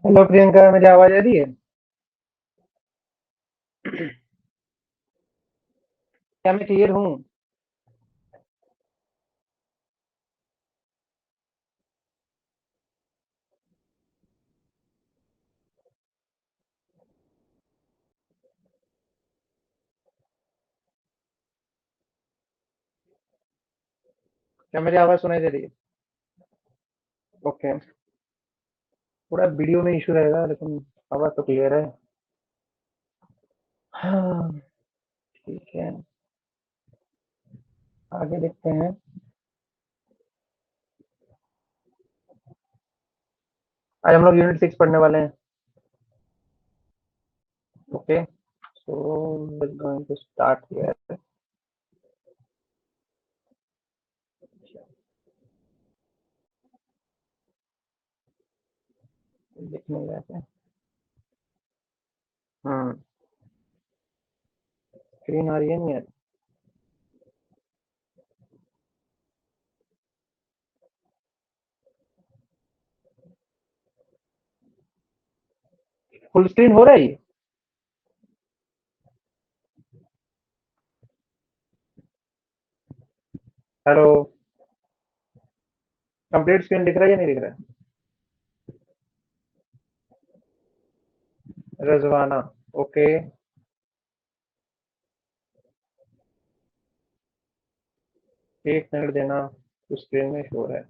Hello Priyanka, मेरी आवाज आ रही है? क्या मैं क्लियर हूँ? क्या मेरी आवाज सुनाई दे रही है? ओके। थोड़ा वीडियो में इशू रहेगा, लेकिन आवाज तो क्लियर है। हाँ, ठीक है। आगे देखते हैं। आज हम लोग यूनिट 6 पढ़ने वाले हैं। Okay, so let's going to start here. देखने जाते हैं। हम्म। स्क्रीन आ रही है नहीं यार? फुल स्क्रीन हो रहा है ये? हेलो। कंप्लीट स्क्रीन दिख रहा है या नहीं दिख रहा है? रजवाना। ओके। 1 मिनट देना। स्क्रीन में शो है।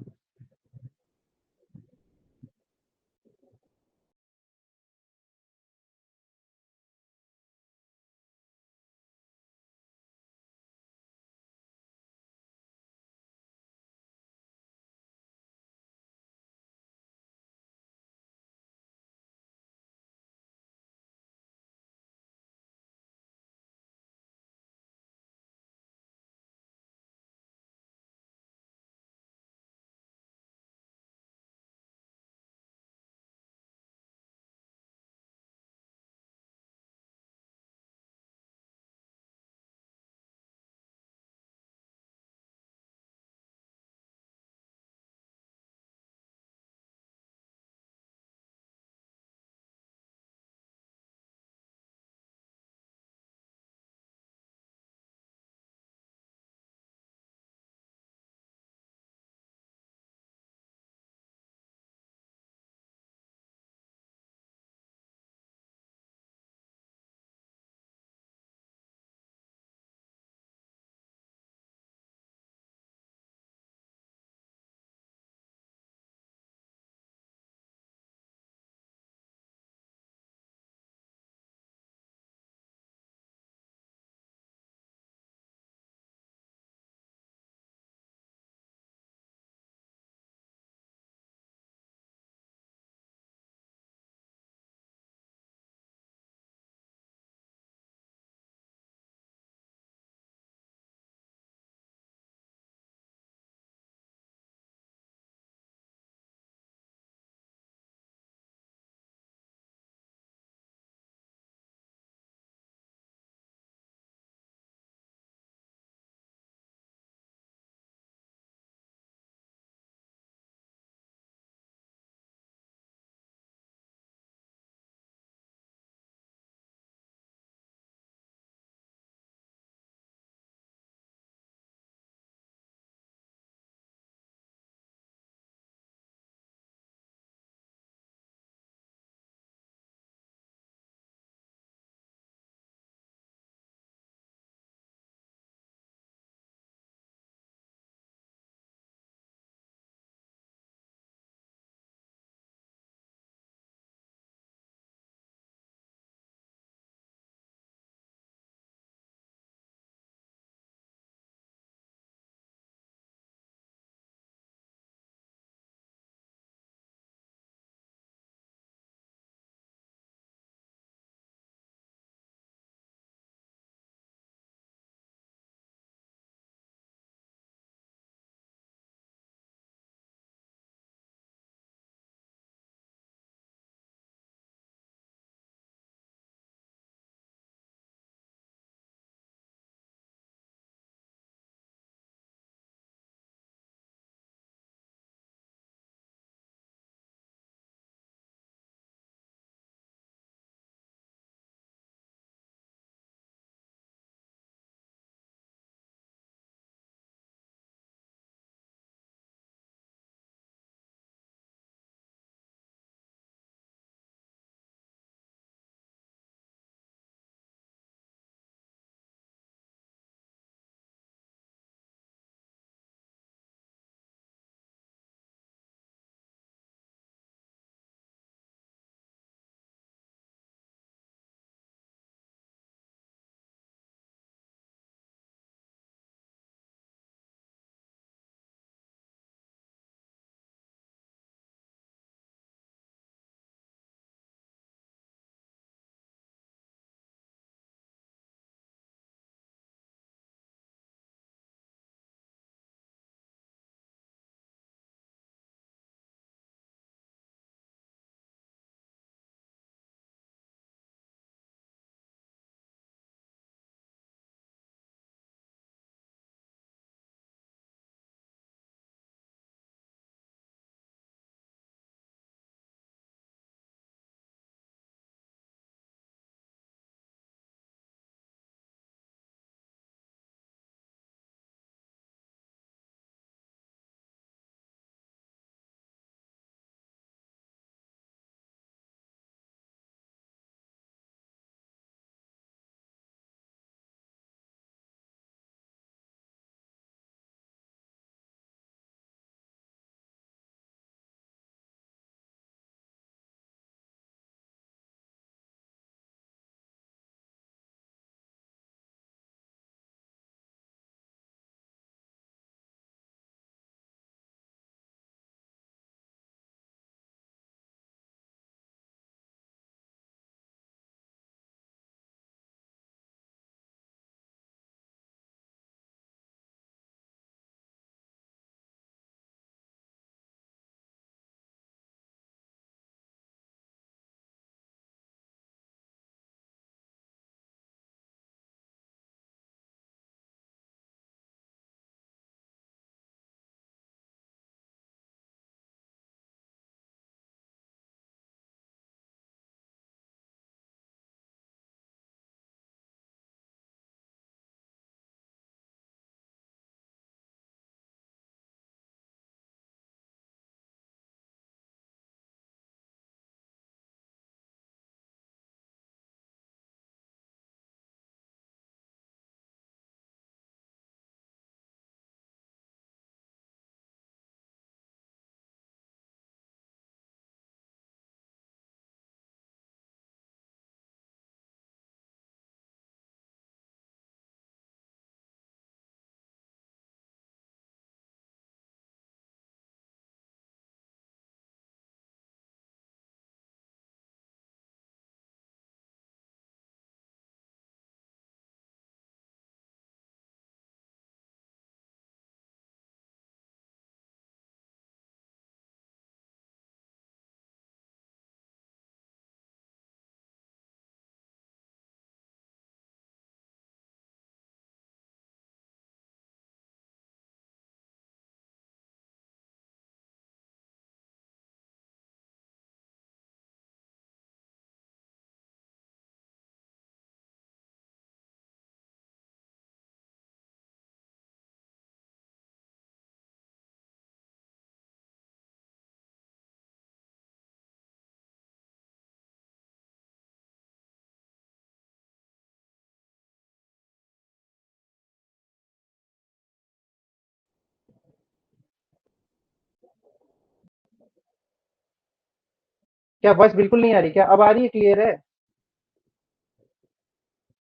क्या वॉइस बिल्कुल नहीं आ रही? क्या अब आ रही है? क्लियर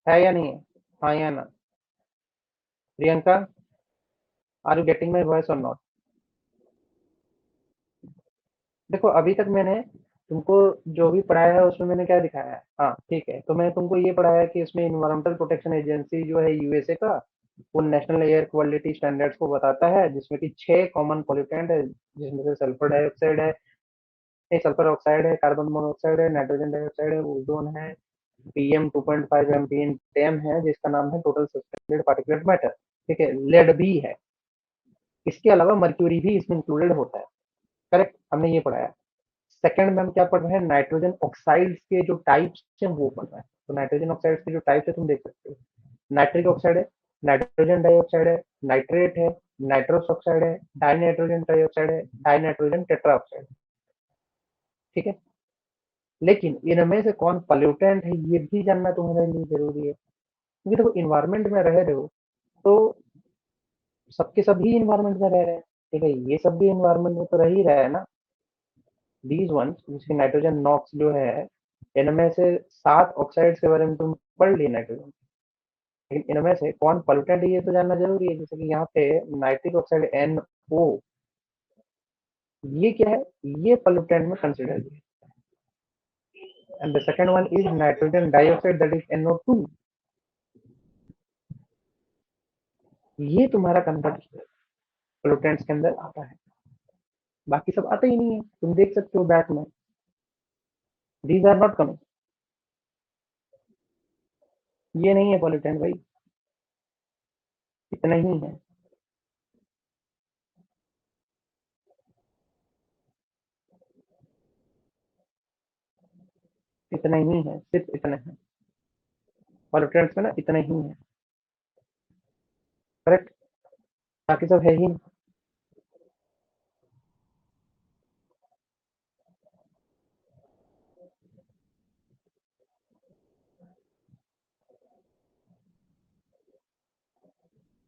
है या नहीं है? हाँ या ना? Priyanka, are you getting my voice और नॉट? देखो अभी तक मैंने तुमको जो भी पढ़ाया है उसमें मैंने क्या दिखाया है? हाँ ठीक है, तो मैंने तुमको ये पढ़ाया है कि इसमें इन्वायरमेंटल प्रोटेक्शन एजेंसी जो है यूएसए का, वो नेशनल एयर क्वालिटी स्टैंडर्ड्स को बताता है, जिसमें कि 6 कॉमन पॉल्यूटेंट है, जिसमें से सल्फर डाइऑक्साइड है, नहीं सल्फर ऑक्साइड है, कार्बन मोनोऑक्साइड है, नाइट्रोजन डाइऑक्साइड है, ओजोन है, पीएम 2.5 एमपीएम है जिसका नाम है टोटल सस्पेंडेड पार्टिकुलेट मैटर। ठीक है, लेड भी है, इसके अलावा मर्क्यूरी भी इसमें इंक्लूडेड होता है। करेक्ट, हमने ये पढ़ाया। सेकंड में हम क्या पढ़ रहे हैं? नाइट्रोजन ऑक्साइड्स के जो टाइप्स हैं वो पढ़ रहे हैं। तो नाइट्रोजन ऑक्साइड्स के जो टाइप्स है तुम देख सकते हो, नाइट्रिक ऑक्साइड है, नाइट्रोजन डाइऑक्साइड है, नाइट्रेट है, नाइट्रोस ऑक्साइड है, डाई नाइट्रोजन डाइऑक्साइड है, डाई नाइट्रोजन टेट्रा ऑक्साइड। ठीक है, लेकिन इनमें से कौन पॉल्यूटेंट है ये भी जानना तुम्हारे लिए जरूरी है, क्योंकि देखो इन्वायरमेंट में रह रहे हो तो सबके सभी इन्वायरमेंट में रह रहे हैं। ठीक है, ये सब भी इन्वायरमेंट में तो रह ही रहा है ना। दीज वंस जिसकी नाइट्रोजन नॉक्स जो है, इनमें से 7 ऑक्साइड्स के बारे में तुम पढ़ लिए नाइट्रोजन, लेकिन इनमें से कौन पॉल्यूटेंट है ये तो जानना जरूरी है। जैसे कि यहाँ पे नाइट्रिक ऑक्साइड NO, ये क्या है? ये पॉल्यूटेंट में कंसिडर है। And the second one is nitrogen dioxide, that is NO2, ये तुम्हारा कन्वर्ट पोल्यूटेंट्स के अंदर आता है। बाकी सब आता ही नहीं है, तुम देख सकते हो बैक में, दीज आर नॉट कमिंग। ये नहीं है पोल्यूटेंट भाई, इतना ही है। इतना ही है, सिर्फ इतना है, पोल्यूटेंट्स में ना इतना ही है। करेक्ट, बाकी सब है ही नहीं।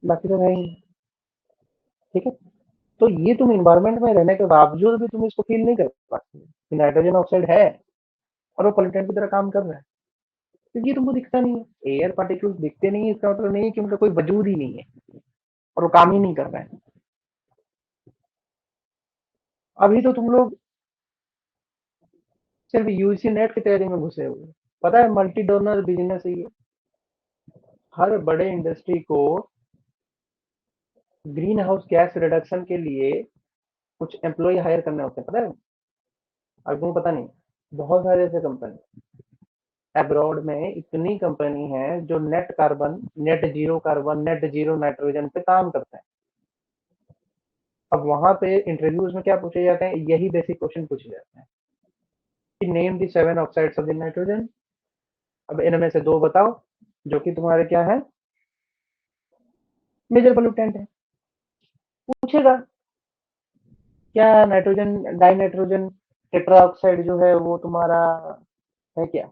बाकी सब है ही नहीं। ठीक है, तो ये तुम इन्वायरमेंट में रहने के बावजूद भी तुम इसको फील नहीं कर पाते कि नाइट्रोजन ऑक्साइड है और वो पोल्यूटेंट की तरह काम कर रहा है, क्योंकि तुमको दिखता नहीं है। एयर पार्टिकल्स दिखते नहीं है, इसका मतलब नहीं है कि उनका कोई वजूद ही नहीं है और वो काम ही नहीं कर रहा है। अभी तो तुम लोग सिर्फ यूजी नेट की तैयारी में घुसे हुए हो। पता है मल्टी डोनर बिजनेस है ये। हर बड़े इंडस्ट्री को ग्रीन हाउस गैस रिडक्शन के लिए कुछ एम्प्लॉय हायर करने होते हैं, पता है? और तुमको पता नहीं, बहुत सारे ऐसे कंपनी अब्रॉड में इतनी कंपनी है जो net carbon, net zero nitrogen पे काम करते हैं। अब वहां पे इंटरव्यूज में क्या पूछे जाते हैं? यही बेसिक क्वेश्चन पूछे जाते हैं कि name the 7 oxides of the nitrogen. अब इनमें से दो बताओ जो कि तुम्हारे क्या है, मेजर पोल्यूटेंट है। पूछेगा क्या nitrogen die nitrogen tetra oxide जो है वो तुम्हारा है क्या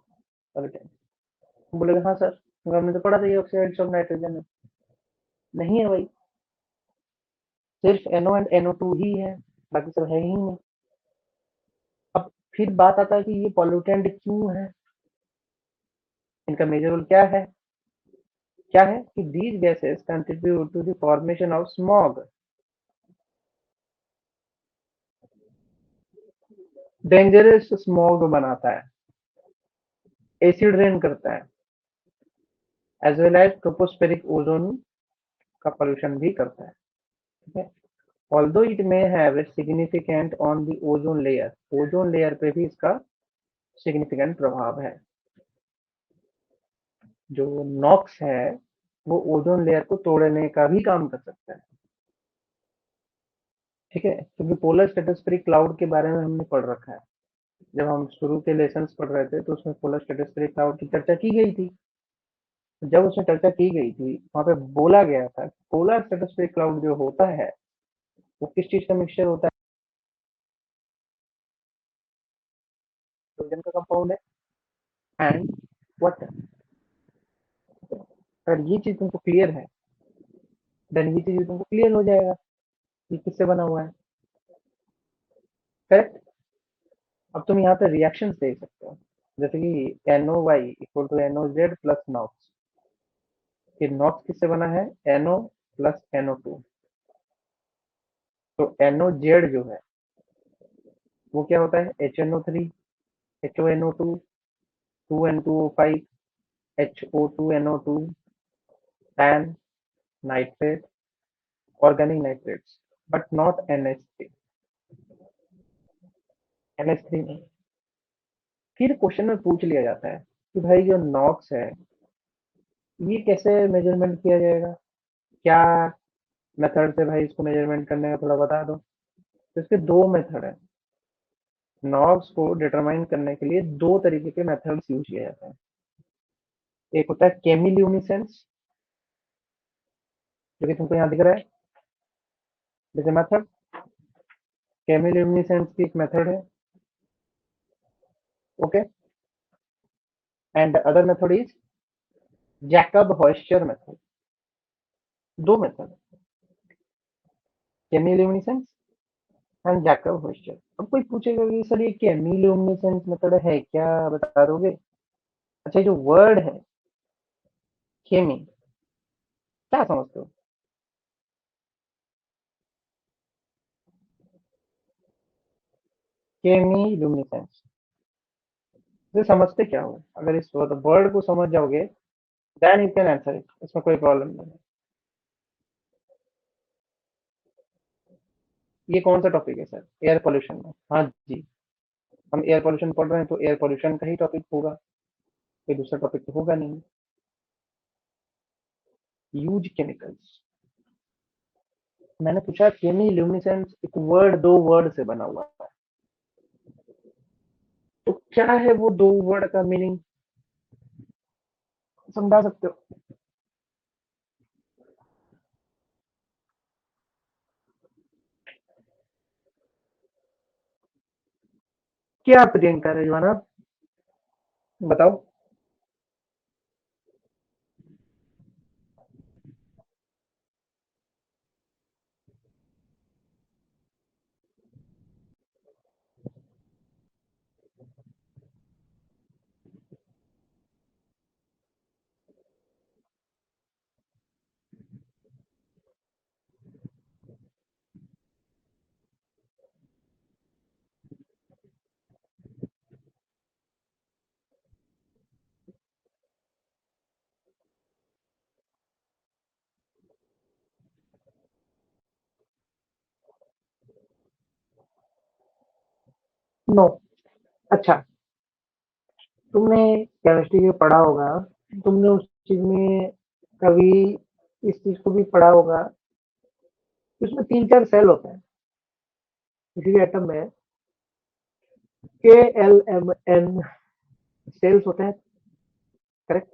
पोल्यूटेंट? बोलेगा हाँ सर, हमने तो पढ़ा था ये ऑक्साइड्स ऑफ नाइट्रोजन है। नहीं है भाई, सिर्फ NO एंड NO2 ही है, बाकी सब है ही नहीं। अब फिर बात आता है कि ये पॉल्यूटेंट क्यों है, इनका मेजर रोल क्या है? क्या है कि these gases contribute to the formation of smog, dangerous smog बनाता है, एसिड रेन करता है, as well as tropospheric ozone का पोल्यूशन भी करता है। ठीक है, although it may have significant on the ozone layer, ozone layer पे भी इसका सिग्निफिकेंट प्रभाव है। जो नॉक्स है वो ओजोन लेयर को तोड़ने का भी काम कर सकता है। ठीक है, क्योंकि पोलर स्ट्रेटोस्फेरिक क्लाउड के बारे में हमने पढ़ रखा है। जब हम शुरू के लेसन पढ़ रहे थे तो उसमें पोलर स्ट्रेटोस्फेरिक क्लाउड की चर्चा की गई थी। जब उसमें चर्चा की गई थी वहां पे बोला गया था पोलर स्ट्रेटोस्फेरिक क्लाउड जो होता है वो किस चीज का मिक्सचर होता है? हाइड्रोजन का कंपाउंड है एंड वाटर। अगर ये चीज तुमको क्लियर है देन ये चीज तुमको क्लियर हो जाएगा कि किससे बना हुआ है। करेक्ट, अब तुम यहाँ पे रिएक्शंस देख सकते हो, जैसे कि NOY equal to NOZ plus NOx. ये नॉक्स किससे बना है? NO plus NO2। तो NOZ जो है वो क्या होता है? HNO3, HONO2, 2N2O5, HO2NO2, tan, nitrate, organic nitrates, but not NH3। NH3 नहीं। फिर क्वेश्चन में पूछ लिया जाता है कि भाई जो नॉक्स है ये कैसे मेजरमेंट किया जाएगा, क्या मेथड से भाई इसको मेजरमेंट करने का थोड़ा बता दो। तो इसके दो मेथड है। नॉक्स को डिटरमाइन करने के लिए दो तरीके के मेथड्स यूज किए जाते हैं। एक होता है केमिल्यूमिनेसेंस, जो कि तुमको यहाँ दिख रहा है, जैसे मेथड केमिल्यूमिनेसेंस की एक मेथड है। Okay. And other method is Jacob Hochheiser method. दो method, chemiluminescence and Jacob Hochheiser. अब कोई पूछेगा कि सर ये केमिल्यूमिनेसेंस मेथड है क्या, बता दोगे? अच्छा, ये जो वर्ड है केमी, क्या समझते हो? केमिल्यूमिनेसेंस से समझते क्या हो? अगर इस वर्ड को समझ जाओगे then you can answer it, इसमें कोई प्रॉब्लम नहीं है। ये कौन सा टॉपिक है सर? एयर पोल्यूशन में? हाँ जी, हम एयर पोल्यूशन पढ़ रहे हैं तो एयर पोल्यूशन का ही टॉपिक होगा, कोई दूसरा टॉपिक तो होगा नहीं। यूज केमिकल्स, मैंने पूछा केमी ल्यूमिनेसेंस एक वर्ड, दो वर्ड से बना हुआ है, तो क्या है वो दो वर्ड का मीनिंग, समझा सकते हो? क्या प्रियंका रजवाना, बताओ। नो। अच्छा, तुमने केमिस्ट्री में पढ़ा होगा, तुमने उस चीज में कभी इस चीज को भी पढ़ा होगा कि उसमें तीन चार सेल होते हैं किसी भी एटम में, KLMN सेल्स होते हैं, करेक्ट?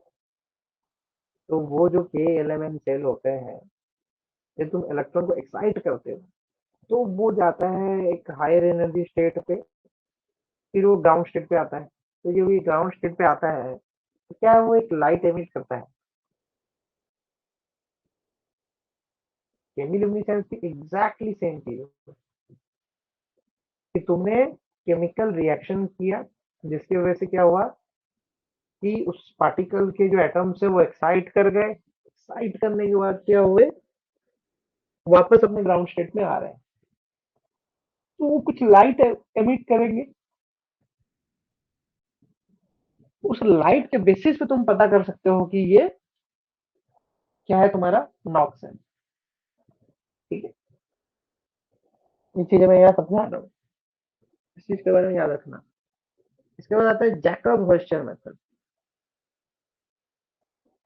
तो वो जो KLMN सेल होते हैं, जब तुम इलेक्ट्रॉन को एक्साइट करते हो तो वो जाता है एक हायर एनर्जी स्टेट पे, फिर वो ग्राउंड स्टेट पे आता है। तो जब ये ग्राउंड स्टेट पे आता है तो क्या है, वो एक लाइट एमिट करता है। केमिल्यूमिनेसेंस की एग्जैक्टली सेम चीज कि तुमने केमिकल रिएक्शन किया, जिसकी वजह से क्या हुआ कि उस पार्टिकल के जो एटम्स है वो एक्साइट कर गए, एक्साइट करने के बाद क्या हुए, वापस अपने ग्राउंड स्टेट में आ रहे हैं, तो वो कुछ लाइट एमिट करेंगे। उस लाइट के बेसिस पे तुम पता कर सकते हो कि ये क्या है, तुम्हारा नॉक्स है। ठीक है, ये चीजें मैं यहाँ समझा रहा हूँ, इस चीज के बारे में याद रखना। इसके बाद आता है जैकब हॉयस्चर मेथड।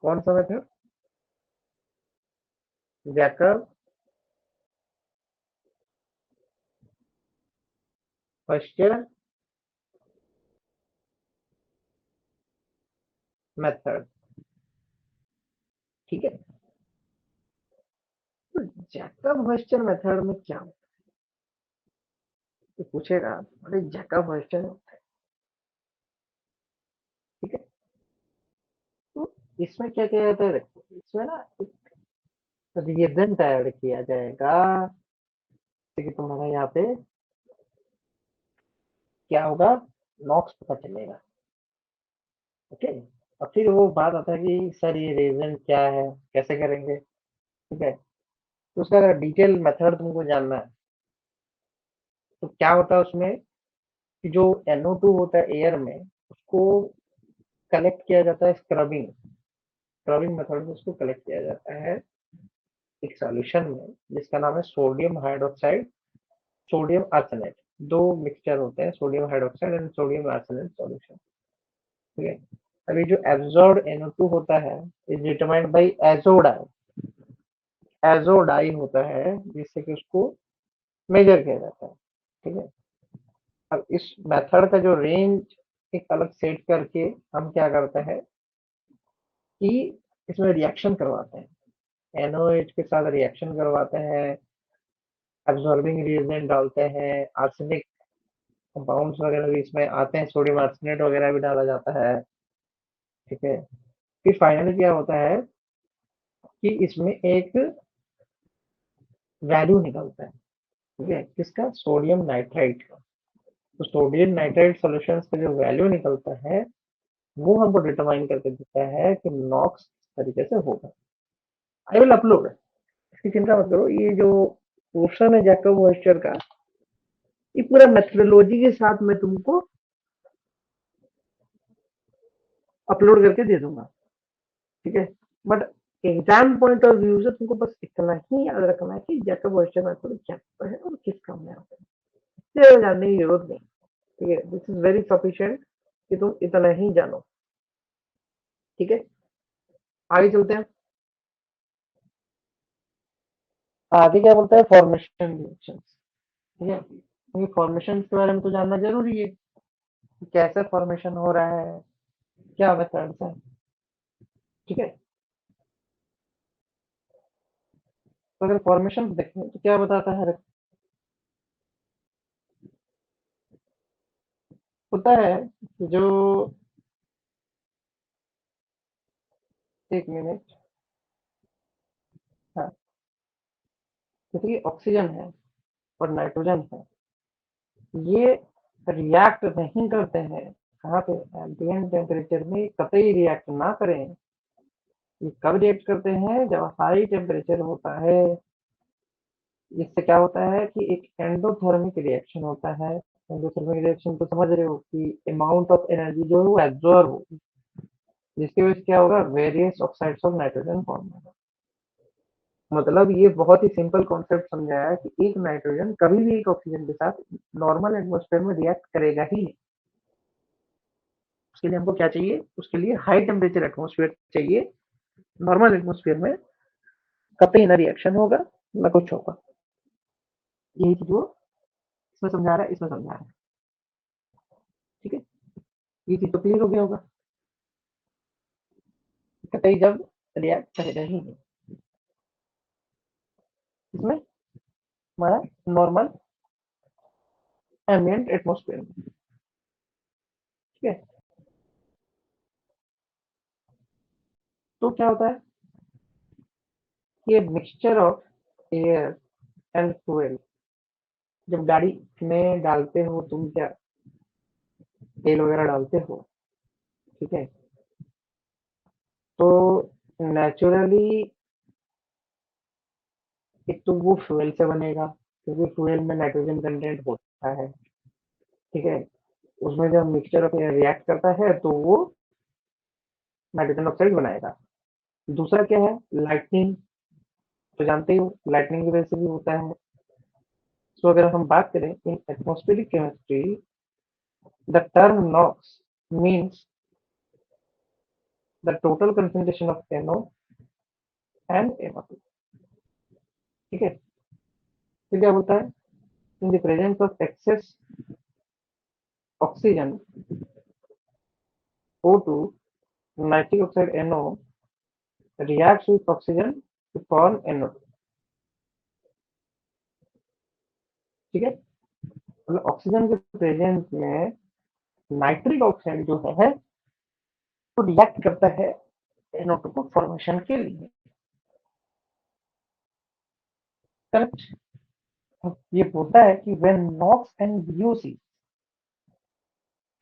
कौन सा मेथड? Jacob Hochheiser method. ठीक है, तो जैकब हॉयस्चर मेथड में क्या होता है, तो पूछेगा अरे जैकब हॉयस्चर, ठीक है, तो इसमें क्या किया जाता है, देखो इसमें ना एक रिएजेंट ऐड किया जाएगा, जैसे कि तुम्हारा यहाँ पे क्या होगा, नॉक्स पता चलेगा। ओके। और फिर वो बात आता है कि सर ये रीजन क्या है, कैसे करेंगे। ठीक है, तो उसका अगर डिटेल मेथड तुमको जानना है तो क्या होता है उसमें कि जो NO2 होता है एयर में, उसको कलेक्ट किया जाता है स्क्रबिंग स्क्रबिंग मेथड से उसको कलेक्ट किया जाता है एक सॉल्यूशन में जिसका नाम है सोडियम हाइड्रोक्साइड, सोडियम आर्सेनेट। दो मिक्सचर होते हैं, sodium hydroxide and sodium arsenate solution. ठीक है। अभी जो एब्जॉर्ब NO2 होता है is determined by azo dye. Azo dye होता है जिससे कि उसको मेजर किया जाता है। ठीक है। अब इस मेथड का जो रेंज एक अलग सेट करके हम क्या करते हैं कि इसमें रिएक्शन करवाते हैं, NOH के साथ रिएक्शन करवाते हैं, एब्जॉर्बिंग रिएजेंट डालते हैं, आर्सेनिक कंपाउंड्स वगैरह भी इसमें आते हैं, सोडियम आर्सेनेट वगैरह भी डाला जाता है। ठीक है। फिर फाइनली क्या होता है कि इसमें एक वैल्यू निकलता है। ठीक है, किसका, सोडियम नाइट्राइट का। तो सोडियम नाइट्राइट सॉल्यूशन का जो वैल्यू निकलता है वो हमको डिटरमाइन करके देता है कि नॉक्स तरीके से होगा। आई विल अपलोड, इसकी चिंता मत करो। ये जो पोर्शन है जैकब वॉइस्चर का, ये पूरा मेथडोलॉजी के साथ मैं तुमको अपलोड करके दे दूंगा। ठीक है। But exam point of view से तुमको बस इतना ही याद रखना है कि जैकब वॉइस्चर मेथड क्या होता है और किस काम में आता है, इससे जानने की जरूरत नहीं। ठीक है, दिस इज वेरी सफिशियंट कि तुम इतना ही जानो। ठीक है, आगे चलते हैं। आगे क्या बोलता है, फॉर्मेशन रिएक्शन। ठीक है, क्योंकि फॉर्मेशन के बारे में तो जानना जरूरी है कि कैसे फॉर्मेशन हो रहा है, क्या मेथड्स है। ठीक है, तो अगर फॉर्मेशन देखें तो क्या बताता है, होता है कि जो, एक मिनट, हाँ, जैसे कि ऑक्सीजन है और नाइट्रोजन है, ये रिएक्ट नहीं करते हैं। कहाँ पे, एम्बिएंट टेम्परेचर में कतई रिएक्ट ना करें। ये कब रिएक्ट करते हैं, जब हाई टेम्परेचर होता है। इससे क्या होता है कि एक एंडोथर्मिक रिएक्शन होता है। एंडोथर्मिक रिएक्शन तो समझ रहे हो कि अमाउंट ऑफ एनर्जी जो है वो एब्जॉर्ब होगी, जिसकी वजह से क्या होगा, various oxides of nitrogen form होगा। मतलब ये बहुत ही सिंपल कॉन्सेप्ट समझाया है कि एक नाइट्रोजन कभी भी एक ऑक्सीजन के साथ नॉर्मल एटमॉस्फेयर में रिएक्ट करेगा ही नहीं। उसके लिए हमको क्या चाहिए, उसके लिए हाई टेम्परेचर एटमॉस्फेयर चाहिए। नॉर्मल एटमॉस्फेयर में कतई ना रिएक्शन होगा ना कुछ होगा। यही चीज वो इसमें समझा रहा है, इसमें समझा रहा है। ठीक है, ये चीज तो क्लियर हो गया होगा, कतई जब रिएक्ट करेगा ही नहीं इसमें, हमारा नॉर्मल एम्बिएंट एटमॉस्फेयर में। ठीक है, तो क्या होता है कि mixture of air and fuel, जब गाड़ी में डालते हो तुम, क्या तेल वगैरह डालते हो, ठीक है, तो नेचुरली एक तो वो फ्यूल से बनेगा, क्योंकि फ्यूल में नाइट्रोजन कंटेंट होता है। ठीक है, उसमें जब मिक्सचर ऑफ एयर रिएक्ट करता है तो वो नाइट्रोजन ऑक्साइड बनाएगा। दूसरा क्या है, लाइटनिंग, तो जानते ही हो लाइटनिंग की वजह से भी होता है। सो अगर हम बात करें in atmospheric chemistry, the term NOx means the total concentration of NO and NO2। ठीक है, फिर क्या बोलता है, in the presence of excess oxygen O2, nitric oxide NO reacts with oxygen to form NO2। ठीक है, मतलब ऑक्सीजन के प्रेजेंस में नाइट्रिक ऑक्साइड जो है वो रिएक्ट करता है NO2 को फॉर्मेशन के लिए। करेक्ट। ये बोलता है कि व्हेन NOx एंड VOC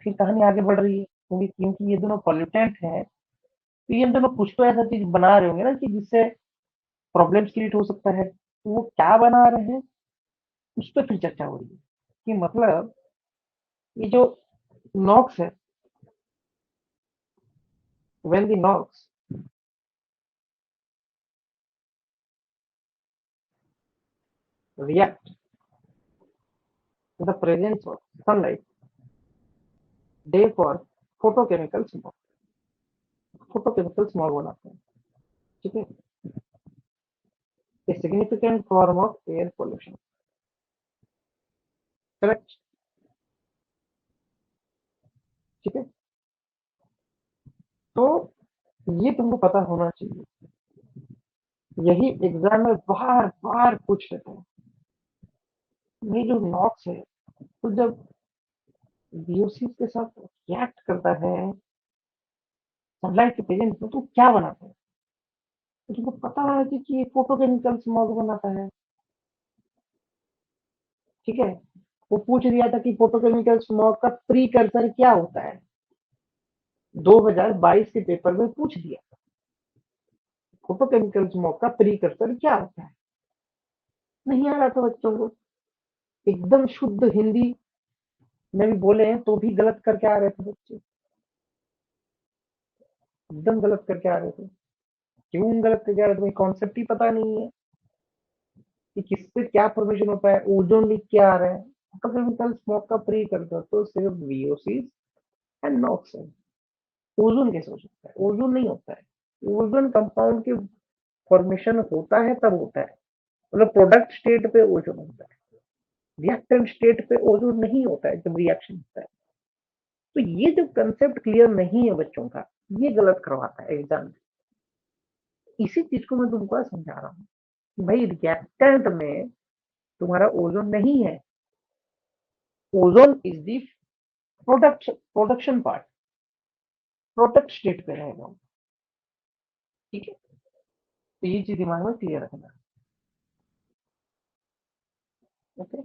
फिर कहानी आगे बढ़ रही है, क्योंकि ये दोनों पॉल्यूटेंट हैं, तो ये दोनों कुछ तो ऐसा चीज बना रहे होंगे ना कि जिससे प्रॉब्लम्स क्रिएट हो सकता है। तो वो क्या बना रहे हैं, उस पर फिर चर्चा हो रही है कि मतलब ये जो नॉक्स है, when the NOx react to the presence of sunlight, they for photochemical smog, photochemical smog बनाते हैं। ठीक है, a significant form of air pollution, correct. ठीक है, तो ये तुमको पता होना चाहिए, यही एग्जाम में बार बार पूछ लेते हैं। ये जो नॉक्स है, तो जब VOC के साथ रिएक्ट करता है सनलाइट के प्रेजेंस में, तो क्या बनाता है, तो तुमको पता होना चाहिए कि ये फोटोकेमिकल स्मॉग बनाता है। ठीक है, वो पूछ दिया था कि फोटोकेमिकल स्मॉग का प्रीकर्सर क्या होता है, 2022 के पेपर में पूछ दिया, फोटोकेमिकल स्मॉग का प्रीकर्सर क्या होता है। नहीं आ रहा था बच्चों को, एकदम शुद्ध हिंदी में भी बोले हैं तो भी गलत करके आ रहे थे बच्चे, एकदम गलत करके आ रहे थे। क्यों गलत करके आ रहे थे, कॉन्सेप्ट ही पता नहीं है कि किससे क्या फॉर्मेशन होता है, ओजोन लीक क्या आ रहा है। फोटोकेमिकल स्मॉग का प्रीकर्सर तो सिर्फ VOC एंड नॉक्स है। ओजोन कैसे हो सकता है, ओजोन नहीं होता है। ओजोन कंपाउंड के फॉर्मेशन होता है तब होता है, मतलब प्रोडक्ट स्टेट पे ओजोन होता है, रिएक्टेंट स्टेट पे ओजोन नहीं होता है जब रिएक्शन होता है। तो ये जो कंसेप्ट क्लियर नहीं है बच्चों का, ये गलत करवाता है एग्जाम। इसी चीज को मैं तुमको समझा रहा हूँ कि भाई रिएक्टेंट में तुम्हारा ओजोन नहीं है, ozone is the production part, product state पे रहेगा। ठीक है, तो ये चीज दिमाग में क्लियर रखना। Okay,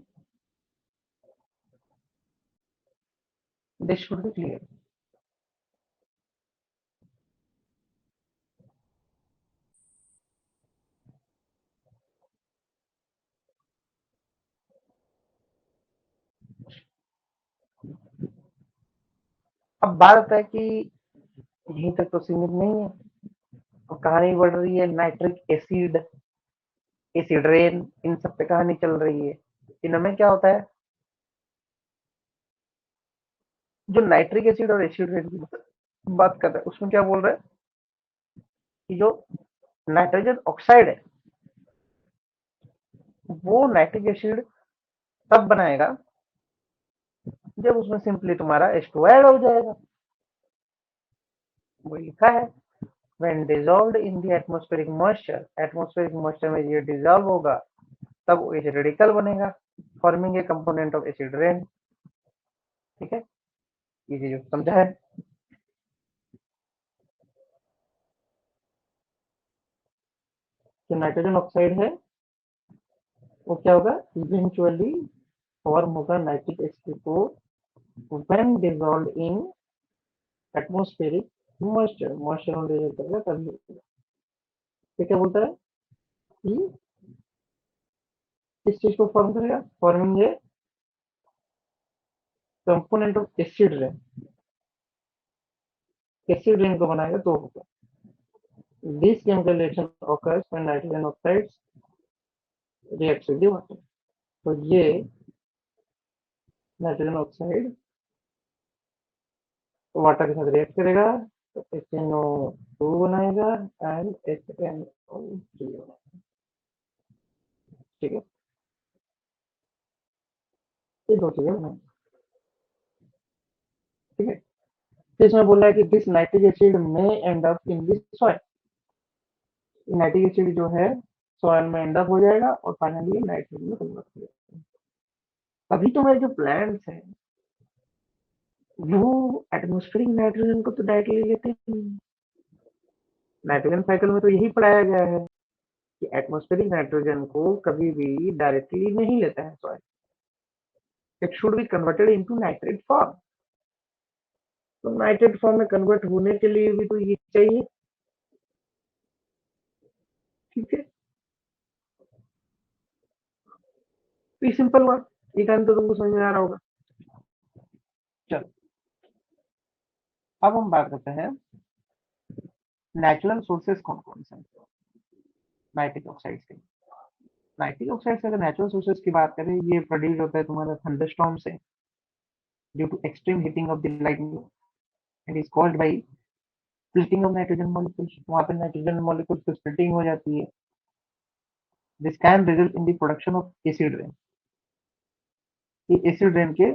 this should be clear. अब बात है कि यहीं तक तो सीमित नहीं है, और कहानी बढ़ रही है नाइट्रिक एसिड, एसिड रेन, इन सब पे कहानी चल रही है। इनमें क्या होता है, जो नाइट्रिक एसिड और एसिड रेन की बात कर रहे हैं उसमें क्या बोल रहे हैं कि जो नाइट्रोजन ऑक्साइड है वो नाइट्रिक एसिड तब बनाएगा जब उसमें सिंपली तुम्हारा H2 ऐड हो जाएगा। वो लिखा है when dissolved in the atmospheric moisture, atmospheric moisture में ये डिजॉल्व होगा तब वो एसिड रेडिकल बनेगा, forming a component of acid rain. ठीक है, ये चीज समझा है। जो नाइट्रोजन ऑक्साइड है वो क्या होगा, इवेंचुअली फॉर्म होगा नाइट्रिक एसिड को when dissolved in atmospheric moisture, moisture में डिजोल्व करेगा तभी होगा। ये क्या बोलता है कि किस चीज को फॉर्म करेगा, forming a component of acid rain, acid rain को बनाएगा तो होगा। This chemical reaction occurs when nitrogen oxides reacts with the water। तो ये नाइट्रोजन ऑक्साइड वाटर के साथ रिएक्ट करेगा तो HNO2 बनाएगा एंड HNO3 बनाएगा। ठीक है, ये दो चीजें बनाएंगे। ठीक है, तो इसमें बोल रहा है कि दिस नाइट्रिक एसिड में and up in this soil, nitric acid जो है सॉइल में एंड अप हो जाएगा और फाइनली नाइट्रोजन में कन्वर्ट हो जाएगा। अभी तो मेरे जो प्लांट्स हैं वो एटमॉस्फेरिक नाइट्रोजन को तो डायरेक्टली लेते हैं, नाइट्रोजन साइकिल में तो यही पढ़ाया गया है कि एटमॉस्फेरिक नाइट्रोजन को कभी भी डायरेक्टली नहीं लेता है soil, it should be converted into nitrate form. तो नाइट्रेट फॉर्म में कन्वर्ट होने के लिए भी तो ये चाहिए। ठीक है, तो ये सिंपल हुआ। ये टाइम तो तुमको समझ में आ रहा होगा। चलो, अब हम बात करते हैं नेचुरल सोर्सेस कौन कौन से हैं नाइट्रिक ऑक्साइड के। नाइट्रिक ऑक्साइड से अगर नेचुरल सोर्सेस की बात करें, ये प्रोड्यूस होता है तुम्हारा थंडरस्टॉर्म से, due to extreme heating of the lightning, it is called by splitting of nitrogen molecules. वहां पे नाइट्रोजन मॉलिक्यूल्स की स्प्लिटिंग हो जाती है। This can result in the production of acid rain. ये एसिड रेन के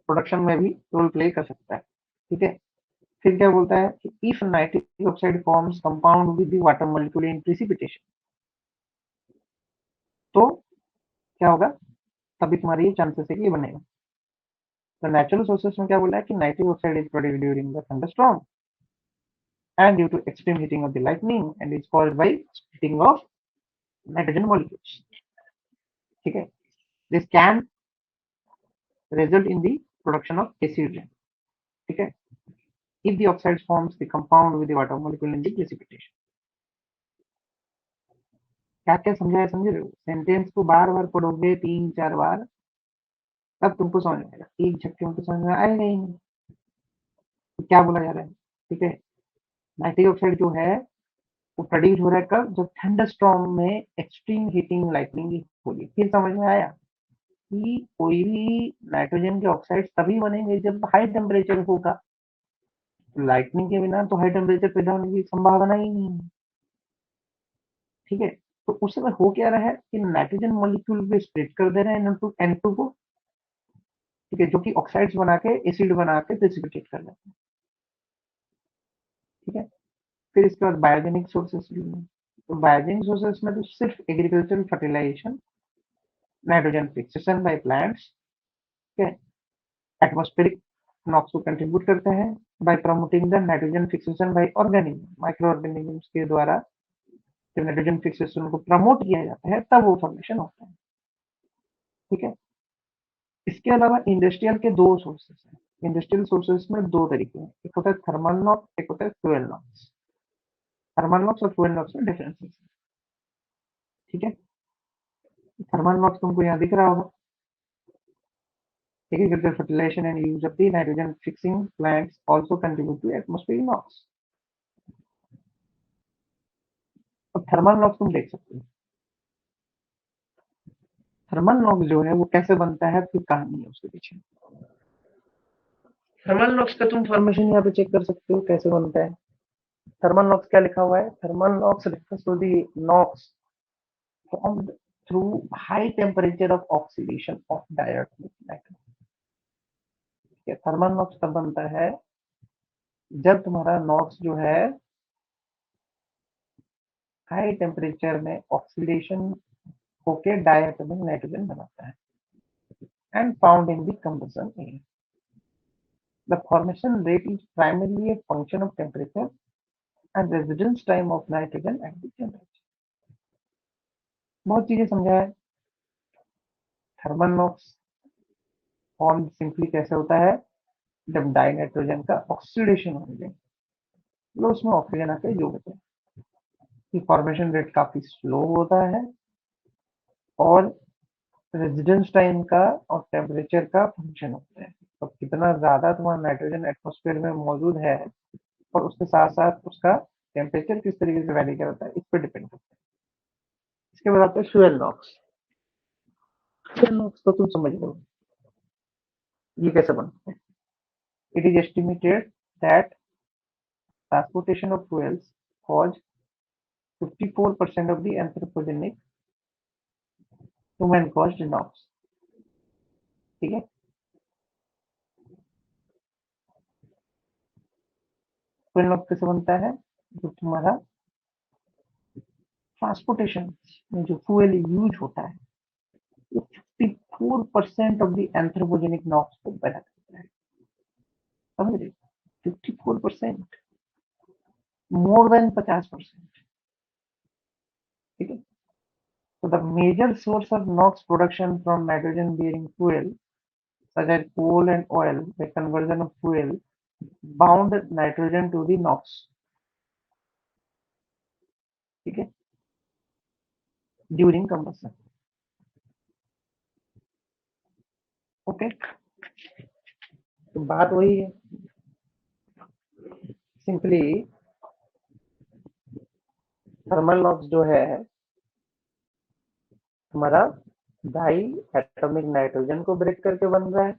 प्रोडक्शन में भी रोल प्ले कर सकता है। ठीक है, फिर क्या बोलता है कि if nitric oxide forms compound with the water molecule in precipitation, तो क्या होगा, तभी तुम्हारी ये चांसेस है कि ये बनेगा। तो नेचुरल सोर्सेस में क्या बोला है कि nitric oxide is produced during the thunderstorm and due to extreme heating of the lightning and is caused by splitting of nitrogen molecules. ठीक है, this can result in the production of acid rain. ठीक है, if the oxide forms the compound with the water molecule in the precipitation. क्या क्या समझाया, समझ रहे हो? सेंटेंस को बार बार पढ़ोगे 3-4 बार, तब तुमको समझ में आएगा। एक झटके में तो समझ में आएगा ही नहीं तो क्या बोला जा रहा है। ठीक है, नाइट्रिक ऑक्साइड जो है वो प्रोड्यूस हो रहा है कब, जब थंडर स्टॉर्म में एक्सट्रीम हीटिंग लाइटनिंग होगी। फिर समझ में आया कि कोई भी नाइट्रोजन के ऑक्साइड तभी बनेंगे जब हाई टेम्परेचर होगा। लाइटनिंग के बिना तो हाई टेम्परेचर पैदा होने की संभावना ही नहीं है। ठीक है, तो उस समय हो क्या रहा है कि नाइट्रोजन मॉलिक्यूल भी स्प्लिट कर दे रहे हैं N2 को। ठीक है, जो कि ऑक्साइड्स बना के एसिड बना के प्रेसिपिटेट कर देते हैं। ठीक है, फिर इसके बाद बायोजेनिक सोर्सेस भी हैं। तो बायोजेनिक सोर्सेस में तो सिर्फ agricultural fertilization, nitrogen fixation by plants, ठीक है, एटमॉस्फेरिक नॉक्स को कंट्रीब्यूट करते हैं by promoting the nitrogen fixation by organism, micro organisms के द्वारा जब नाइट्रोजन फिक्सेशन को प्रमोट किया जाता है तब वो फॉर्मेशन होता है। ठीक है, इसके अलावा इंडस्ट्रियल के दो सोर्सेस हैं। इंडस्ट्रियल सोर्सेस में दो तरीके हैं, एक होता है थर्मल नॉक्स, एक होता है फ्यूएल नॉक्स। थर्मल नॉक्स और फ्यूएल नॉक्स में डिफरेंसेस है। ठीक है, थर्मल नॉक्स तुमको यहाँ दिख रहा होगा, agricultural fertilization and use of the nitrogen fixing plants also contribute to atmospheric NOx। अब थर्मल नॉक्स तुम देख सकते हो, थर्मल नॉक्स जो है वो कैसे बनता है, फिर कहानी है उसके पीछे। थर्मल नॉक्स का तुम फॉर्मेशन यहाँ पे चेक कर सकते हो कैसे बनता है। थर्मल नॉक्स क्या लिखा हुआ है, thermal NOx refers to the NOx formed through high temperature of oxidation of diatomic nitrogen। Thermal NOx तब बनता है जब तुम्हारा नॉक्स जो है हाई टेम्परेचर में ऑक्सीडेशन होके डायटोमिक नाइट्रोजन बनाता है and found in the combustion air। The formation rate is primarily a function of temperature and residence time of nitrogen at the temperature। बहुत चीजें समझा है। थर्मल नॉक्स फॉर्म सिंपली कैसे होता है, जब डाई नाइट्रोजन का ऑक्सीडेशन हो जाए तो उसमें ऑक्सीजन आके जोड़ होता है। फॉर्मेशन रेट काफी स्लो होता है और रेजिडेंस टाइम का और टेम्परेचर का फंक्शन होता है। तो कितना ज्यादा तुम्हारा नाइट्रोजन एटमॉस्फेयर में मौजूद है और उसके साथ साथ उसका टेम्परेचर किस तरीके से वैरी करता है, इस पर डिपेंड करता है। इसके बाद आते हैं फ्यूएल नॉक्स। फ्यूएल नॉक्स तो तुम समझ लो ये कैसे बनता है। It is estimated that transportation of fuels cause 54% of the anthropogenic human caused NOx। ठीक है, फ्यूएल नॉक्स कैसे बनता है, जो तुम्हारा ट्रांसपोर्टेशन में जो फ्यूल यूज होता है वो 54% ऑफ द एंथ्रोपोजेनिक नॉक्स को पैदा करता है। समझ रहे, 54%, मोर देन 50%। ठीक है, so the major source of NOx production from nitrogen bearing fuel such as coal and oil by conversion of fuel bound nitrogen to the NOx. ठीक है, ड्यूरिंग कंबशन. ओके, तो बात वही है, सिंपली थर्मल नॉक्स जो है हमारा die atomic nitrogen को ब्रेक करके बन रहा है.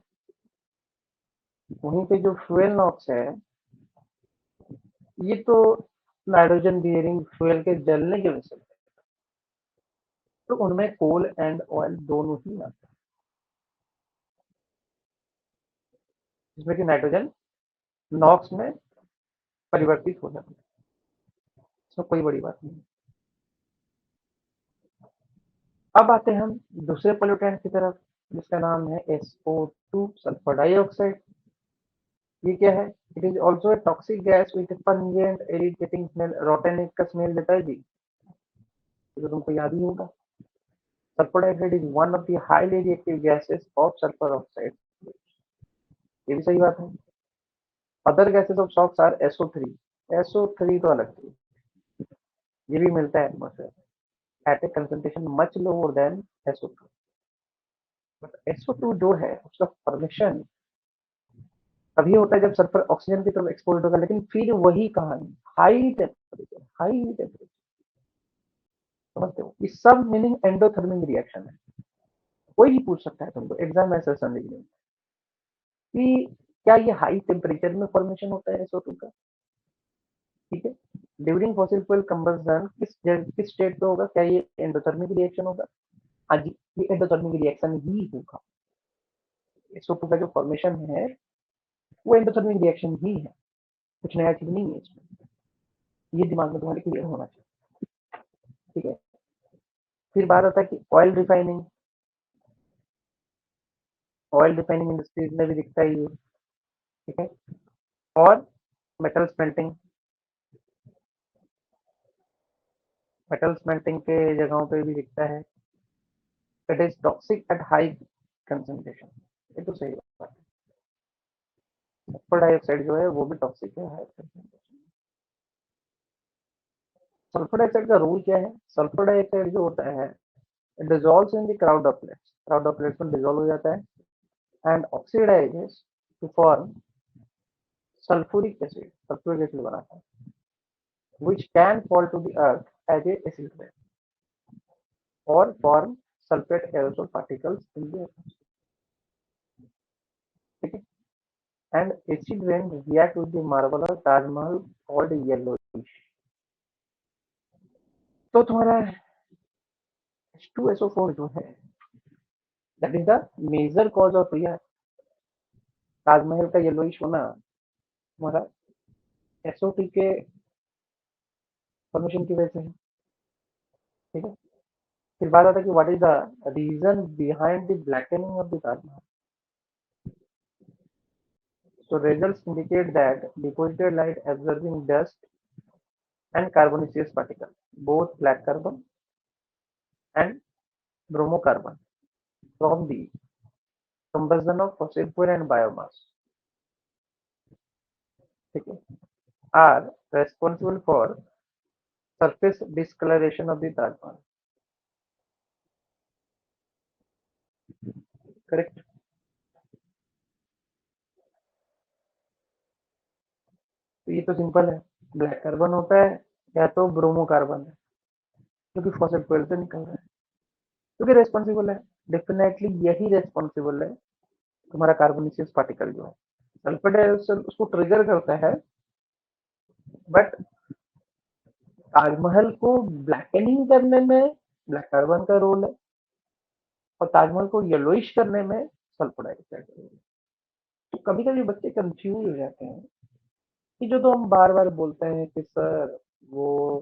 वहीं पे जो फ्यूल नॉक्स है ये तो नाइट्रोजन बियरिंग फ्यूल के जलने की वजह से, तो उनमें कोल एंड ऑयल दोनों ही आते हैं, जिसमें कि नाइट्रोजन नॉक्स में परिवर्तित हो जाता है. इसमें कोई बड़ी बात नहीं. अब आते हैं हम दूसरे पोल्यूटेंट की तरफ, जिसका नाम है SO2 सल्फर डाइऑक्साइड. ये क्या है? It is also a toxic gas with pungent irritating smell. Rotten का स्मेल देता है जी, तो तुमको याद ही होगा. Sulphur dioxide is one of the highly reactive gases of sulphur oxide. ये भी सही बात है. Other gases of SOx are SO3. SO3 तो अलग थी, ये भी मिलता है atmosphere at a concentration much lower than SO2. But SO2 जो है उसका फॉर्मेशन तभी होता है जब सल्फर ऑक्सीजन की तरफ एक्सपोज होगा, लेकिन फिर वही कहानी, हाई टेम्परेचर, हाई टेम्परेचर. समझते हो? ये सब मीनिंग एंडोथर्मिक रिएक्शन है. कोई भी पूछ सकता है तुमको एग्जाम में सेशन लिखने में कि क्या ये हाई टेम्परेचर में फॉर्मेशन होता है SO2 का. ठीक है, ड्यूरिंग फॉसिल फ्यूल कंबशन किस स्टेट पे होगा? क्या ये एंडोथर्मिक रिएक्शन होगा? हाँ जी, ये एंडोथर्मिक रिएक्शन ही होगा. SO2 का जो फॉर्मेशन है वो एंडोथर्मिक रिएक्शन ही है, कुछ नया चीज नहीं है इसमें. ये दिमाग में तुम्हारे क्लियर होना चाहिए. ठीक है, फिर बात आता है कि ऑयल रिफाइनिंग इंडस्ट्रीज में भी दिखता है ये. ठीक है, और मेटल स्मेल्टिंग, मेटल स्मेल्टिंग के जगहों पे भी दिखता है. It is toxic at high concentration. ये तो सही बात है. सल्फर डाइऑक्साइड जो है वो भी टॉक्सिक है हाई कंसंट्रेशन. सल्फर डाइऑक्साइड का रोल क्या है? सल्फर डाइऑक्साइड जो होता है it dissolves in the crowd of में डिजॉल्व हो जाता है and oxidises to form sulphuric acid बनाता है, which can fall to the earth as a acid rain or form sulfate aerosol particles in the atmosphere. ठीक है, and acid rain react with the marble or Taj Mahal called yellowish. तो तुम्हारा H2SO4 जो है that is the major cause of यह ताजमहल का yellowish होना तुम्हारा SO3 के फॉर्मेशन की वजह से है. ठीक है, फिर बात आता है कि what is the reason behind the blackening of the Taj Mahal. So results indicate that deposited light absorbing dust and carbonaceous particles, both black carbon and bromocarbon from the combustion of fossil fuel and biomass, okay, are responsible for surface discoloration of the Taj Mahal. Correct. तो ये तो simple है, black carbon होता है या तो ब्रोमोकार्बन है जो कि फॉसिल फ्यूल से निकल रहा है, क्योंकि रेस्पॉन्सिबल है. डेफिनेटली यही रेस्पॉन्सिबल है तुम्हारा कार्बोनिशियस पार्टिकल जो है. सल्फर डाइऑक्साइड उसको ट्रिगर करता है, बट ताजमहल को ब्लैकनिंग करने में ब्लैक कार्बन का रोल है और ताजमहल को येलोइश करने में सल्फर डाइऑक्साइड का रोल है. तो कभी कभी बच्चे कंफ्यूज हो जाते हैं कि जो तो हम बार बार बोलते हैं कि सर वो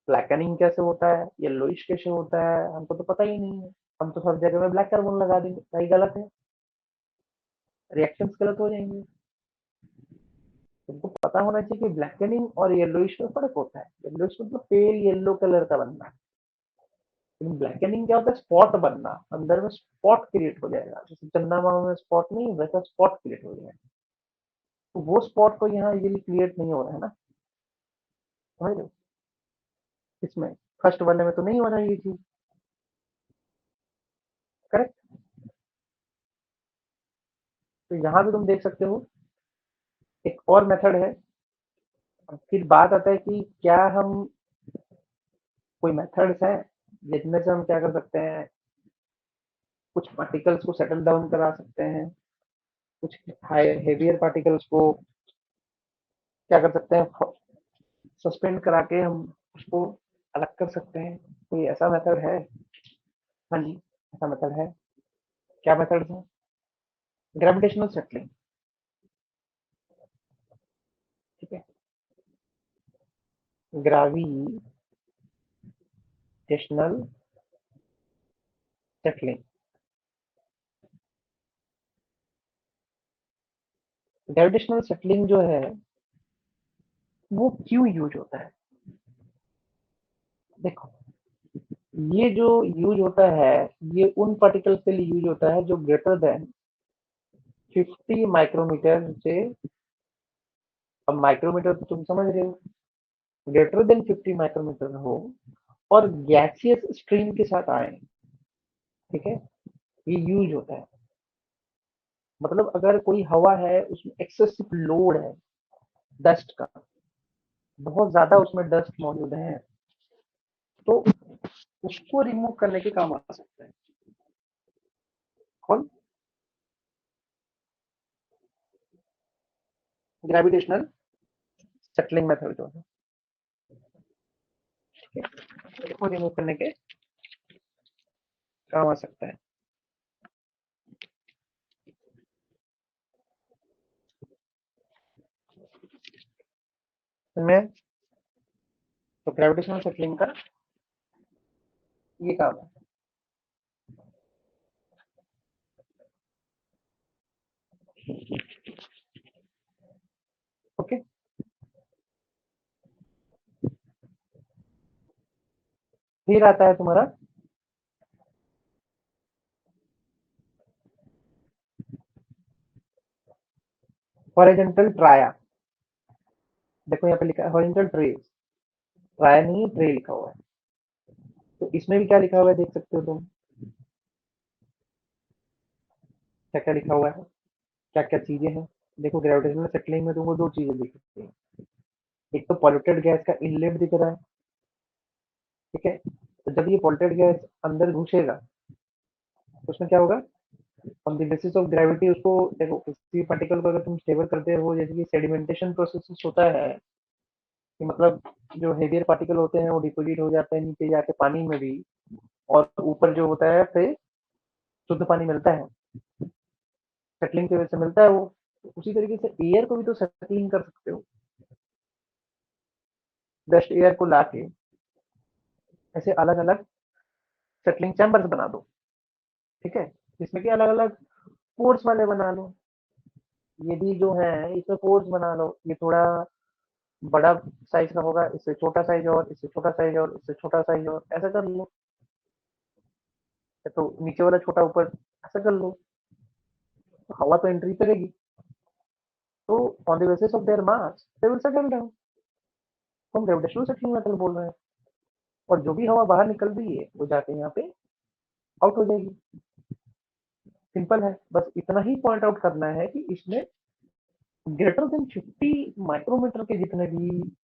ब्लैकनिंग कैसे होता है, येलोइश कैसे होता है, हमको तो पता ही नहीं है, हम तो सब जगह में ब्लैक कार्बन लगा देंगे. सही गलत है, रिएक्शंस गलत हो जाएंगे. तुमको पता होना चाहिए कि ब्लैकनिंग और येलोइश में फर्क होता है. येलोइश मतलब पेल येलो कलर का बनना, लेकिन ब्लैकेनिंग क्या होता है, स्पॉट बनना, अंदर में स्पॉट क्रिएट हो जाएगा, जैसे चंदा मामा में स्पॉट नहीं, वैसा स्पॉट क्रिएट हो जाएगा। तो वो स्पॉट तो यहाँ ये क्रिएट नहीं हो रहा है ना, समझ रहे हो? इसमें फर्स्ट वाले में तो नहीं हो रहा है ये चीज, करेक्ट। तो यहाँ भी तुम देख सकते हो, एक और मेथड है। फिर बात आता है कि क्या हम कोई मेथड्स हैं जिनमें से हम क्या कर सकते हैं, कुछ पार्टिकल्स को सेटल डाउन करा सकते हैं, कुछ हाई हेवियर पार्टिकल्स को क्या कर सकते हैं, सस्पेंड करा के हम उसको अलग कर सकते हैं। कोई ऐसा मेथड है? हाँ जी, ऐसा मेथड है। क्या मेथड है? Gravitational settling. ठीक है, ग्रेविटेशनल सेटलिंग। ग्रेविटेशनल सेटलिंग जो है वो क्यों यूज होता है? देखो, ये जो यूज होता है, ये उन पार्टिकल्स के लिए यूज होता है जो ग्रेटर देन 50 माइक्रोमीटर से, अब माइक्रोमीटर तो तुम समझ रहे हो, ग्रेटर देन 50 माइक्रोमीटर हो और गैसियस स्ट्रीम के साथ आए, ठीक है, ये यूज होता है। मतलब अगर कोई हवा है उसमें एक्सेसिव लोड है डस्ट का, बहुत ज्यादा उसमें डस्ट मौजूद है, तो उसको रिमूव करने के काम आ सकता है। कौन? ग्रेविटेशनल सेटलिंग मेथड जो है, उसको रिमूव करने के काम आ सकता है। इसमें तो ग्रेविटेशनल सेटलिंग का ये काम है। ओके, फिर आता है तुम्हारा हॉरिजॉन्टल ट्राया। देखो यहाँ पे लिखा है हॉरिजॉन्टल ट्रेस, ट्राया नहीं ट्रे लिखा हुआ है। तो इसमें भी क्या लिखा हुआ है देख सकते हो तुम, क्या क्या लिखा हुआ है, क्या क्या चीजें हैं। देखो, ग्रेविटेशनल सेटलिंग में तुमको दो चीजें दिख सकती हैं। एक तो पॉल्यूटेड गैस का इनलेट दिख रहा है, ठीक है। तो जब ये पॉल्यूटेड गैस अंदर घुसेगा तो उसमें क्या होगा, on the basis of gravity उसको, देखो किसी पार्टिकल को अगर तुम स्टेबल करते हो, जैसे कि सेडिमेंटेशन प्रोसेस होता है, कि मतलब जो हेवियर पार्टिकल होते हैं वो डिपोजिट हो जाते हैं नीचे जाके पानी में भी, और ऊपर जो होता है फिर शुद्ध पानी मिलता है, सेटलिंग की वजह से मिलता है वो। तो उसी तरीके से एयर को भी तो सेटलिंग कर सकते हो, डस्ट एयर को लाके ऐसे अलग अलग सेटलिंग चैम्बर्स बना दो, ठीक है, जिसमें कि अलग अलग पोर्स वाले बना लो। ये भी जो है इसमें पोर्स बना लो, ये थोड़ा बड़ा साइज का होगा, इससे छोटा साइज और इससे छोटा साइज और इससे छोटा साइज और ऐसा कर लो, तो नीचे वाला छोटा ऊपर ऐसा कर लो, तो हवा तो एंट्री करेगी, तो on the basis of their mass they will settle down. तो हम ग्रेविटेशनल सेटलिंग मेथड बोल रहे हैं, और जो भी हवा बाहर निकल रही है वो जाके यहाँ पे आउट हो जाएगी। सिंपल है, बस इतना ही पॉइंट आउट करना है कि इसमें ग्रेटर देन 50 माइक्रोमीटर के जितने भी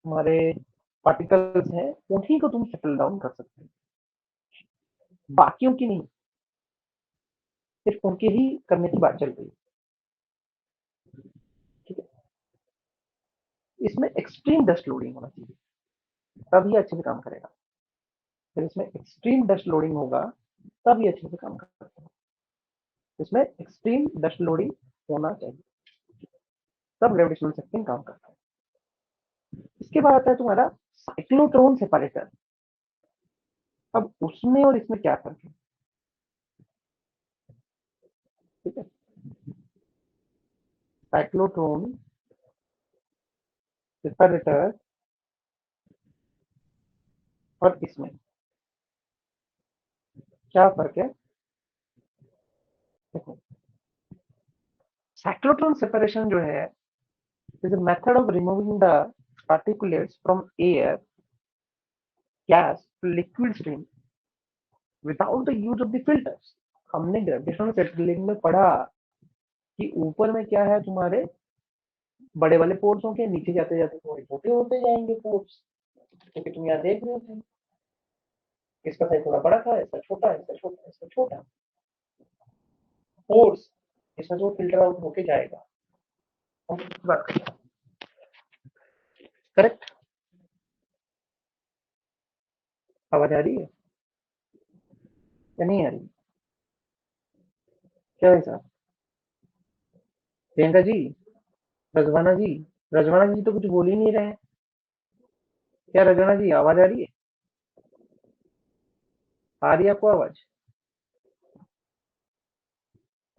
हमारे पार्टिकल्स हैं उन्हीं को तुम सेटल डाउन कर सकते हो, बाकियों की नहीं, सिर्फ उनके ही करने की बात चल रही है, ठीक है। इसमें एक्सट्रीम डस्ट लोडिंग होना चाहिए, तब ये अच्छे से काम करेगा। फिर इसमें एक्सट्रीम डस्ट लोडिंग होगा तब ये अच्छे से काम करेगा। इसमें एक्सट्रीम डस्ट लोडिंग होना चाहिए, तब ग्रेविटेशनल सेटिंग काम करता है। इसके बाद आता है तुम्हारा साइक्लोट्रॉन सेपरेटर। अब उसमें और इसमें क्या फर्क है, ठीक है। साइक्लोट्रॉन सेपरेटर, और इसमें क्या फर्क है? देखो, साइक्लोट्रॉन सेपरेशन जो है is a method of removing the particulates from air, gas to liquid stream without the use of the filters. हमने ग्रेविटेशनल सेटलिंग में पढ़ा कि ऊपर में क्या है तुम्हारे बड़े वाले पोर्स होंगे, नीचे जाते जाते थोड़े छोटे होते जाएंगे पोर्स, क्योंकि तुम यहाँ देख रहे थे इसका साइज थोड़ा बड़ा था, इसका छोटा, इसका छोटा, इसका छोटा पोर्स, इसमें जो फिल्टर आउट होके जाएगा। हम इसकी बात करें, करेक्ट? आवाज आ रही है या नहीं आ रही? क्या है साहब? प्रियंका जी, रजवाना जी, रजवाना जी तो कुछ बोल ही नहीं रहे हैं। क्या रजवाना जी, आवाज आ रही है? आ रही है आपको आवाज?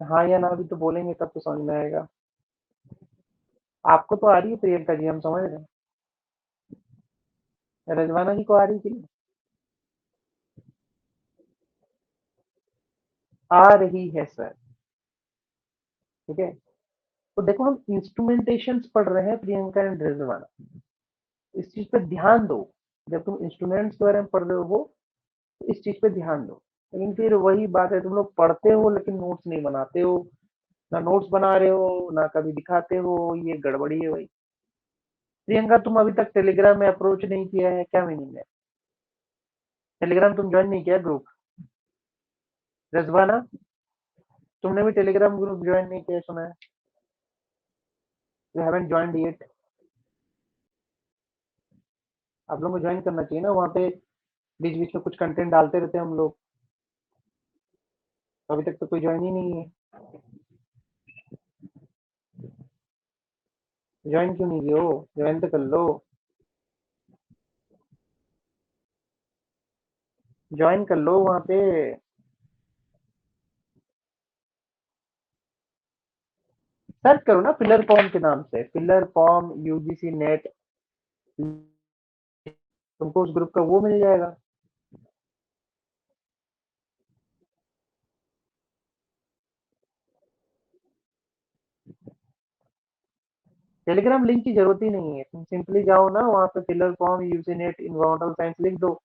हाँ या ना भी तो बोलेंगे तब तो समझ में आएगा। आपको तो आ रही है प्रियंका जी, हम समझ रहे हैं। रजवाना जी को आ रही थी? आ रही है सर। ठीक है, तो देखो हम इंस्ट्रूमेंटेशन पढ़ रहे हैं प्रियंका एंड रजवाना, इस चीज पे ध्यान दो। जब तुम इंस्ट्रूमेंट्स के बारे में पढ़ रहे हो तो इस चीज पे ध्यान दो। लेकिन फिर वही बात है, तुम लोग पढ़ते हो लेकिन नोट्स नहीं बनाते हो, ना नोट्स बना रहे हो ना कभी दिखाते हो, ये गड़बड़ी है भाई। प्रियंका, तुम अभी तक टेलीग्राम में अप्रोच नहीं किया है, क्या मीनिंग है? टेलीग्राम तुम ज्वाइन नहीं किया ग्रुप? रजवाना, तुमने भी टेलीग्राम ग्रुप ज्वाइन नहीं किया सुना है? You haven't joined yet. आप लोगों को ज्वाइन करना चाहिए ना, वहाँ पे बीच बीच में कुछ कंटेंट डालते रहते हैं हम लोग। अभी तक तो कोई ज्वाइन ही नहीं है। ज्वाइन क्यों नहीं किए हो? ज्वाइन तो कर लो। ज्वाइन कर लो वहाँ पे। सर्च करो ना पिलर फॉर्म के नाम से, पिलर फॉर्म यूजीसी नेट, तुमको उस ग्रुप का वो मिल जाएगा। टेलीग्राम लिंक की जरूरत ही नहीं है, तुम सिंपली जाओ ना वहाँ पे, pillar form UGC net environmental science लिख दो,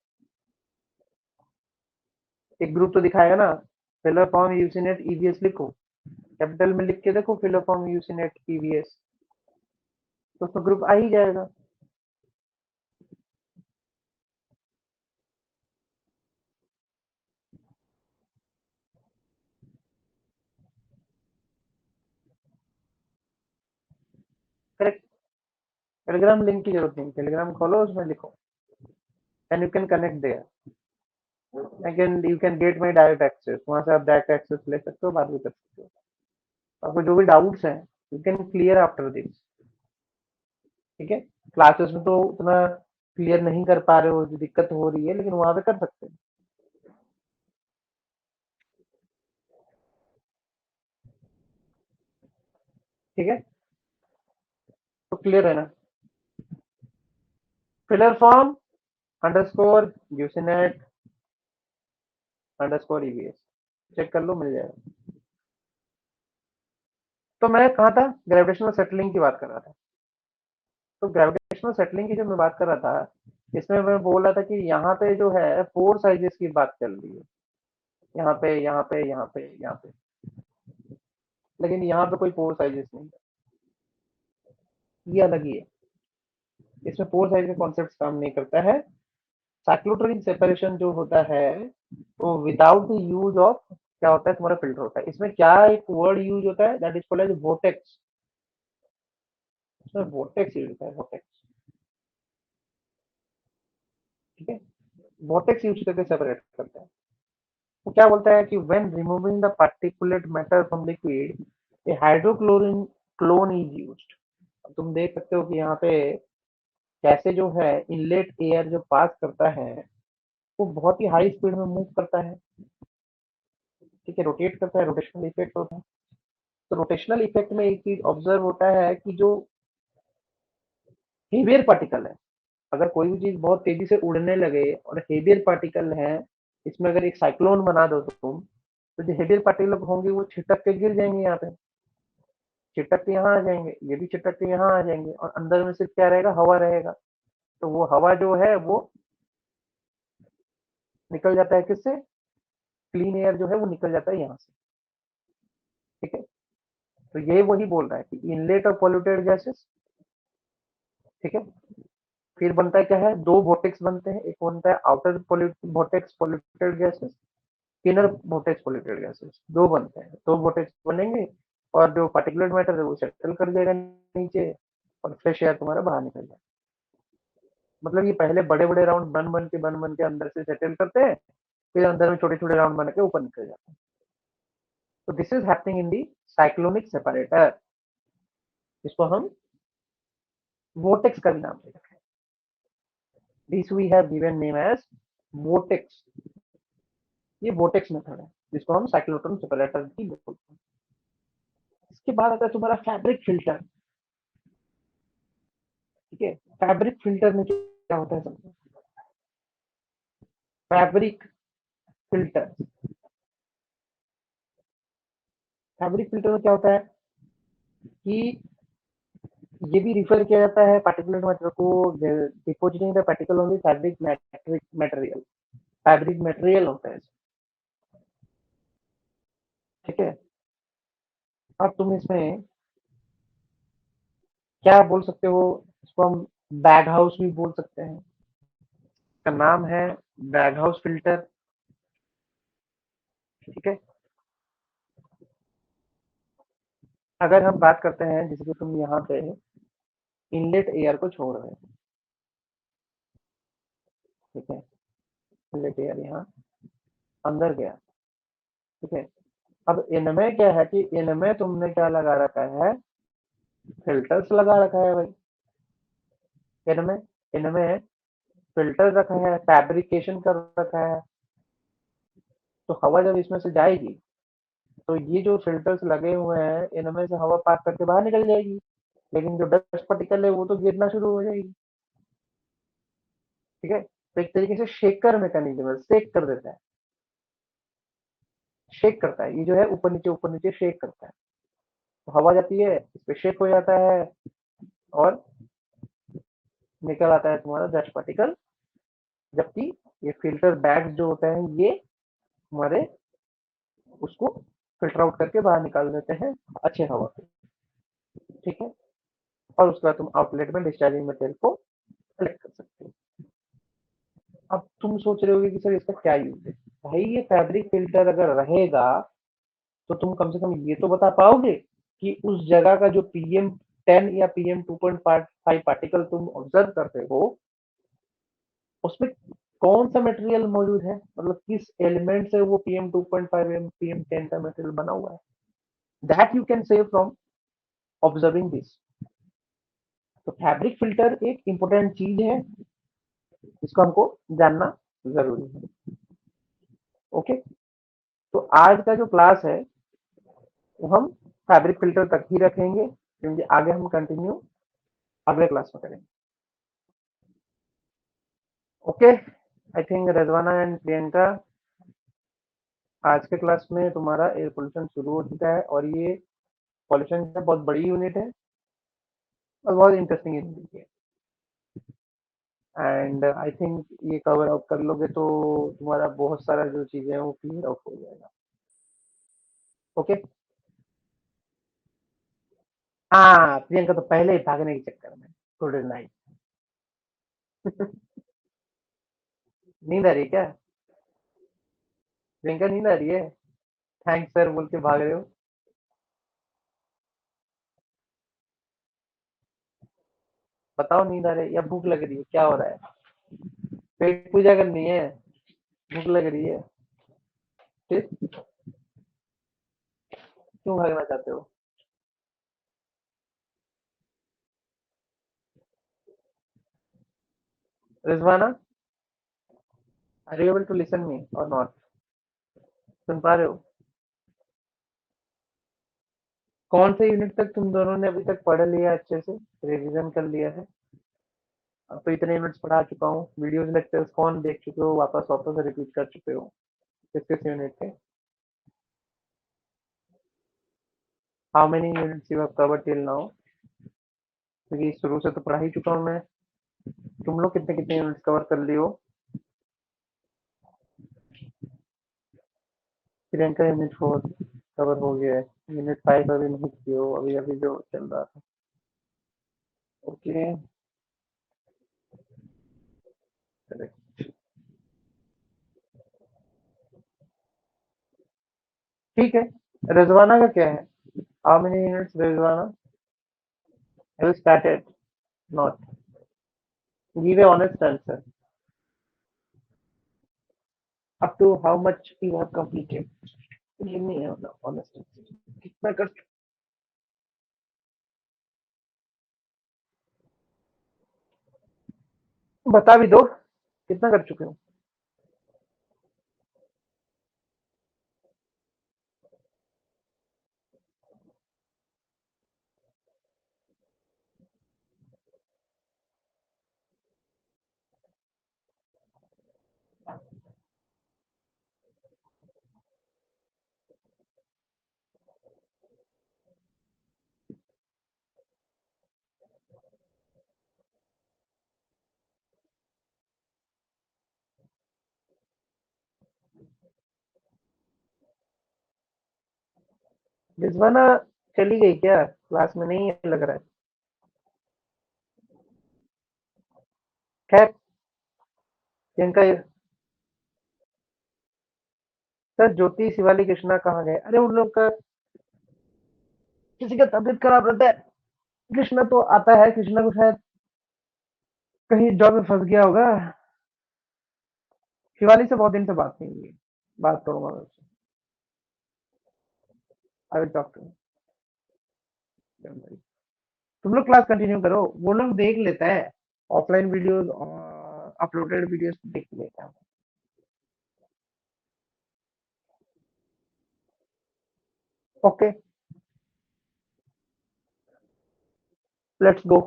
एक ग्रुप तो दिखाएगा ना। Filler form UC net EVS लिखो, कैपिटल में लिख के देखो filler form UC net EVS, तो उसका ग्रुप आ ही जाएगा। करेक्ट। टेलीग्राम लिंक की जरूरत नहीं, टेलीग्राम खोलो उसमें लिखो and you can connect there, you can get my direct access, वहां से आप डायरेक्ट एक्सेस ले सकते हो, बात भी कर सकते हो। आपको जो भी डाउट्स हैं you can clear after this. ठीक है, क्लासेस में तो उतना क्लियर नहीं कर पा रहे हो, जो दिक्कत हो रही है, लेकिन वहां पे कर सकते हैं। ठीक है, तो क्लियर है ना? फिलर फॉर्म अंडरस्कोर यूसीनेट अंडरस्कोर ईवीएस, चेक कर लो, मिल जाएगा। तो मैं कहाँ था? ग्रेविटेशनल सेटलिंग की बात कर रहा था। तो ग्रेविटेशनल सेटलिंग की जो मैं बात कर रहा था, इसमें मैं बोल रहा था कि यहाँ पे जो है फोर साइजेस की बात चल रही है, यहाँ पे, यहाँ पे, यहाँ पे, यहाँ पे, लेकिन यहाँ पे कोई फोर साइजेस नहीं है, ये अलग ही है। इसमें फोर साइज का कॉन्सेप्ट काम नहीं करता है। साइक्लोट्रॉन सेपरेशन जो होता है वो विदाउट द यूज ऑफ, क्या होता है तुम्हारा, फिल्टर होता है। इसमें क्या एक वर्ड यूज होता है, that is called as vortex. इसमें वोटेक्स यूज होता है, वोटेक्स। ठीक है, वोटेक्स यूज करके सेपरेट करते हैं। वो क्या बोलता है कि when removing the particulate matter from liquid, a hydrochlorine clone is used. तुम देख सकते हो कि यहाँ पे कैसे जो है इनलेट एयर जो पास करता है वो बहुत ही हाई स्पीड में मूव करता है। ठीक है, रोटेट करता है, रोटेशनल इफेक्ट होता है। तो रोटेशनल इफेक्ट में एक चीज ऑब्जर्व होता है कि जो हेवियर पार्टिकल है, अगर कोई भी चीज बहुत तेजी से उड़ने लगे और हेवियर पार्टिकल है, इसमें अगर एक साइक्लोन बना दो तुम, तो जो हेवियर पार्टिकल होंगे वो छिटक के गिर जाएंगे यहाँ पे, छिटक के यहाँ आ जाएंगे, ये भी छिटक के यहाँ आ जाएंगे, और अंदर में सिर्फ क्या रहेगा, हवा रहेगा। तो वो हवा जो है वो निकल जाता है किससे, क्लीन एयर जो है वो निकल जाता है यहाँ से। ठीक है, तो ये वही बोल रहा है कि इनलेट ऑफ पॉल्यूटेड गैसेस। ठीक है, फिर बनता है क्या है, दो वोर्टेक्स बनते हैं, एक बनता है outer vortex polluted gases, inner vortex polluted gases, दो बनते हैं, दो वोर्टेक्स बनेंगे, और जो पार्टिकुलर मैटर है वो सेटल कर जाएगा नीचे, और फ्रेश एयर तुम्हारा बाहर निकल जाएगा। मतलब ये पहले बड़े बड़े राउंड बन बन के अंदर से सेटल करते हैं, फिर अंदर में छोटे छोटे राउंड बन के ऊपर निकल जाते हैं। तो this is happening in the cyclonic separator, जिसको हम वोर्टेक्स का भी नाम दे रखा है। This we have given name as vortex. ये वोर्टेक्स मेथड है, जिसको हम साइक्लोट्रॉन सेपरेटर भी बोलते हैं। इसके बाद आता है तुम्हारा फैब्रिक फिल्टर। ठीक है, फैब्रिक फिल्टर में क्या होता है समझो। फैब्रिक फिल्टर, फैब्रिक फिल्टर में क्या होता है कि ये भी रिफर किया जाता है पार्टिकुलर मैटर को, depositing the particle on the fabric material, fabric material होता है। ठीक है, अब तुम इसमें क्या बोल सकते हो, इसको हम बैग हाउस भी बोल सकते हैं। इसका नाम है बैग हाउस फिल्टर। ठीक है, अगर हम बात करते हैं जैसे कि तुम यहाँ पे इनलेट एयर को छोड़ रहे हैं। ठीक है, इनलेट एयर यहाँ अंदर गया। ठीक है, अब इनमें क्या है कि इनमें तुमने क्या लगा रखा है, फिल्टर्स लगा रखा है भाई। इनमें इनमें फिल्टर रखा है, फैब्रिकेशन कर रखा है। तो हवा जब इसमें से जाएगी, तो ये जो फिल्टर्स लगे हुए हैं इनमें से हवा पास करके बाहर निकल जाएगी, लेकिन जो डस्ट पार्टिकल है वो तो गिरना शुरू हो जाएगी। ठीक है, तो एक तरीके से शेकर मैकेनिज्म है, शेक कर देता है, शेक करता है, ये जो है ऊपर नीचे शेक करता है। तो हवा जाती है, इस पे शेक हो जाता है, और निकल आता है तुम्हारा डस्ट पार्टिकल। जबकि ये फिल्टर बैग्स जो होते हैं ये हमारे उसको फिल्टर आउट करके बाहर निकाल देते हैं अच्छे हवा को। ठीक है, और उसके बाद तुम आउटलेट में डिस्चार्जिंग मटेरियल को कलेक्ट कर सकते हो। अब तुम सोच रहे होगे कि सर इसका क्या यूज है। भाई ये फैब्रिक फिल्टर अगर रहेगा, तो तुम कम से कम ये तो बता पाओगे कि उस जगह का जो PM10 या PM2.5 पार्टिकल तुम ऑब्जर्व करते हो, उसमें कौन सा मटेरियल मौजूद है, मतलब किस एलिमेंट से वो PM2.5 या PM10 का मटेरियल बना हुआ है। That you can say from observing this. तो फैब्रिक फिल्टर एक इंपॉर्टेंट चीज है, इसको हमको जानना जरूरी है। ओके, तो आज का जो क्लास है वो हम फैब्रिक फिल्टर तक ही रखेंगे, क्योंकि आगे हम कंटिन्यू अगले क्लास में करेंगे। Okay, I think रजवाना and Priyanka, आज के क्लास में तुम्हारा एयर पोल्यूशन शुरू हो चुका है, और ये पॉल्यूशन का बहुत बड़ी यूनिट है और बहुत इंटरेस्टिंग यूनिट है। एंड आई थिंक ये कवर अप कर लोगे तो तुम्हारा बहुत सारा जो चीजें हैं वो क्लियर आउट हो जाएगा। ओके, हाँ प्रियंका तो पहले ही भागने के चक्कर में, गुड नाइट। नींद आ रही है क्या, प्रियंका नींद आ रही है, थैंक्स सर बोल के भाग रहे हो। बताओ नींद आ रही है या भूख लग रही है, क्या हो रहा है, पेट पूजा करनी है, भूख लग रही है, फिर क्यों भागना चाहते हो। Rizwana, are you able to listen me और नॉट, सुन पा रहे हो। कौन से यूनिट तक तुम दोनों ने अभी तक पढ़ लिया, अच्छे से रिवीजन कर लिया है। अब तो इतने यूनिट्स पढ़ा चुका हूँ, वीडियोस लेक्चर्स कौन देख चुके हो, वापस वापस रिपीट कर चुके हो, किस किस यूनिट के, how many units you have covered till now, क्योंकि शुरू से तो पढ़ा ही चुका हूँ मैं। तुम लोग कितने कितने यूनिट्स कवर कर लिए हो? प्रियंका यूनिट 4 कवर हो गया है, यूनिट 5 अभी नहीं किए हो, अभी अभी जो चल रहा था। ओके, ठीक है। रिजवाना का क्या है? How many units Rizwana? Have started? Not? Give a honest answer, up to how much you have completed. Give me an honest answer. कितना कर, बता भी दो कितना कर चुके हो। रिजवाना चली गई क्या, क्लास में नहीं है लग रहा है। खैर, जिनका, सर ज्योति शिवाली कृष्णा कहाँ गए? अरे उन लोग का किसी का तबीयत खराब रहता है। कृष्णा तो आता है, कृष्णा को शायद कहीं जॉब में फंस गया होगा। शिवाली से बहुत दिन से बात नहीं हुई, बात करूंगा मैं उससे। आई विल टॉक टू, तुम लोग क्लास कंटिन्यू करो, वो लोग देख लेता है, ऑफलाइन वीडियोस और अपलोडेड वीडियोस देख लेता है। Okay, let's go.